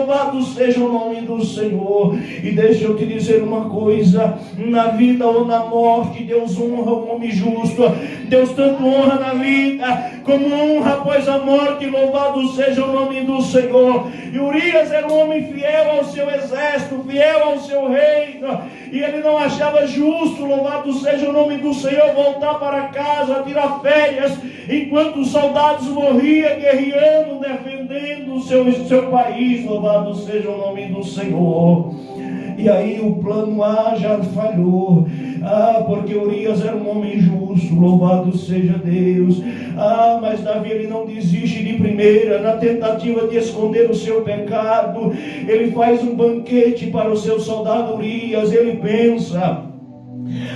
louvado seja o nome do Senhor. E deixa eu te dizer uma coisa, na vida ou na morte, Deus honra o homem justo. Deus tanto honra na vida, como honra após a morte, louvado seja o nome do Senhor. E Urias era um homem fiel ao seu exército, fiel ao seu reino, e ele não achava justo, louvado seja o nome do Senhor, voltar para casa, tirar férias, enquanto os soldados morriam, guerreando, defendendo o seu país, louvado seja o nome do Senhor. E aí o plano A já falhou. Porque Urias era um homem justo, louvado seja Deus. Mas Davi, ele não desiste de primeira. Na tentativa de esconder o seu pecado, ele faz um banquete para o seu soldado Urias. Ele pensa: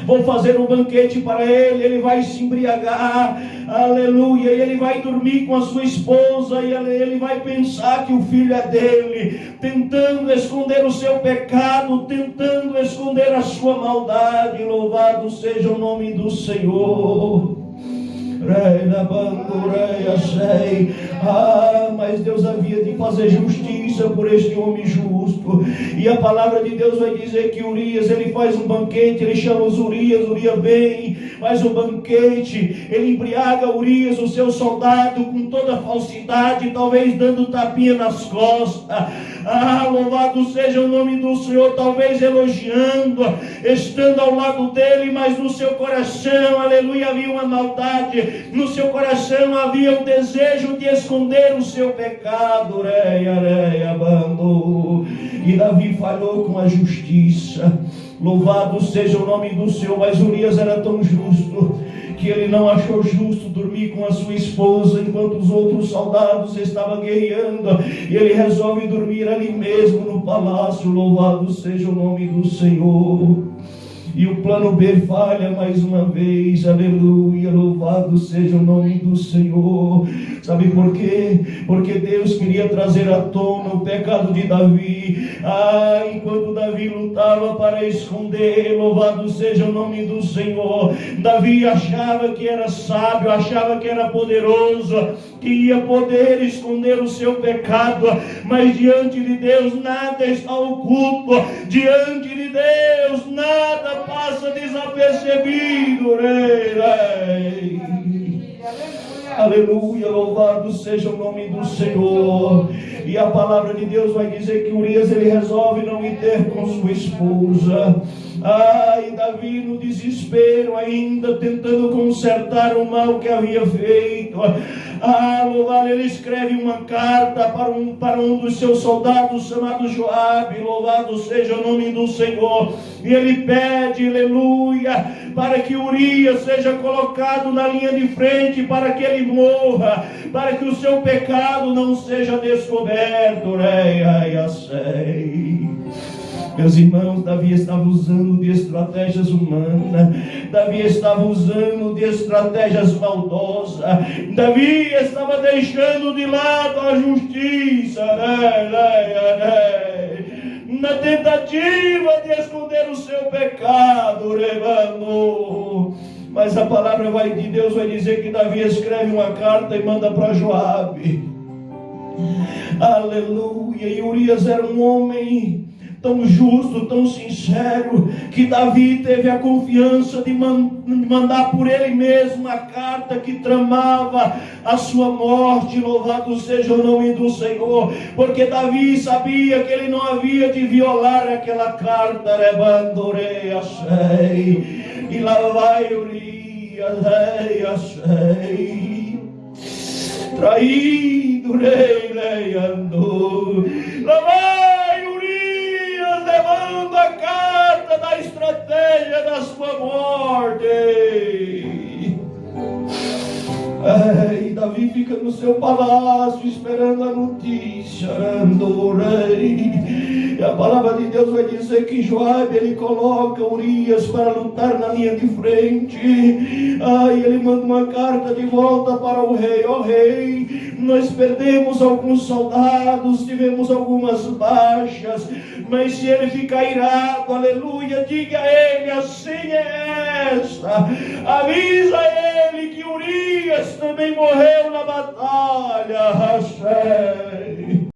vou fazer um banquete para ele, ele vai se embriagar, aleluia, e ele vai dormir com a sua esposa, e ele vai pensar que o filho é dele, tentando esconder o seu pecado, tentando esconder a sua maldade. Louvado seja o nome do Senhor. Mas Deus havia de fazer justiça por este homem justo. E a palavra de Deus vai dizer que Urias, ele faz um banquete, ele chama os Urias vem, faz um banquete, ele embriaga Urias, o seu soldado, com toda falsidade, talvez dando tapinha nas costas. Louvado seja o nome do Senhor, talvez elogiando, estando ao lado dele, mas no seu coração, aleluia, havia uma maldade. No seu coração havia um desejo de esconder o seu pecado. E Davi falhou com a justiça. Louvado seja o nome do Senhor. Mas Urias era tão justo que ele não achou justo dormir com a sua esposa enquanto os outros soldados estavam guerreando. E ele resolve dormir ali mesmo no palácio. Louvado seja o nome do Senhor. E o plano B falha mais uma vez, aleluia, louvado seja o nome do Senhor. Sabe por quê? Porque Deus queria trazer à tona o pecado de Davi. Enquanto Davi lutava para esconder, louvado seja o nome do Senhor. Davi achava que era sábio, achava que era poderoso, que ia poder esconder o seu pecado, mas diante de Deus nada está oculto, diante de Deus nada passa desapercebido. Aleluia, louvado seja o nome do Senhor. E a palavra de Deus vai dizer que Urias, ele resolve não ir ter com sua esposa. E Davi, no desespero ainda, tentando consertar o mal que havia feito, louvado, ele escreve uma carta para um dos seus soldados chamado Joabe. Louvado seja o nome do Senhor. E ele pede, aleluia, para que Urias seja colocado na linha de frente, para que ele morra, para que o seu pecado não seja descoberto. Meus irmãos, Davi estava usando de estratégias humanas, Davi estava usando de estratégias maldosas, Davi estava deixando de lado a justiça, na tentativa de esconder o seu pecado. Mas a palavra de Deus vai dizer que Davi escreve uma carta e manda para Joabe. Aleluia. E Urias era um homem tão justo, tão sincero, que Davi teve a confiança de mandar por ele mesmo a carta que tramava a sua morte. Louvado seja o nome do Senhor, porque Davi sabia que ele não havia de violar aquela carta. E lá vai Urias, traído, andou. Lá vai Urias levando a carta da estratégia da sua morte. E Davi fica no seu palácio esperando a notícia. E a palavra de Deus vai dizer que Joabe, ele coloca Urias para lutar na linha de frente. E ele manda uma carta de volta para o rei. Ó rei, nós perdemos alguns soldados, tivemos algumas baixas, mas se ele ficar irado, aleluia, diga a ele: assim é esta. Avisa a ele que Urias também morreu na batalha.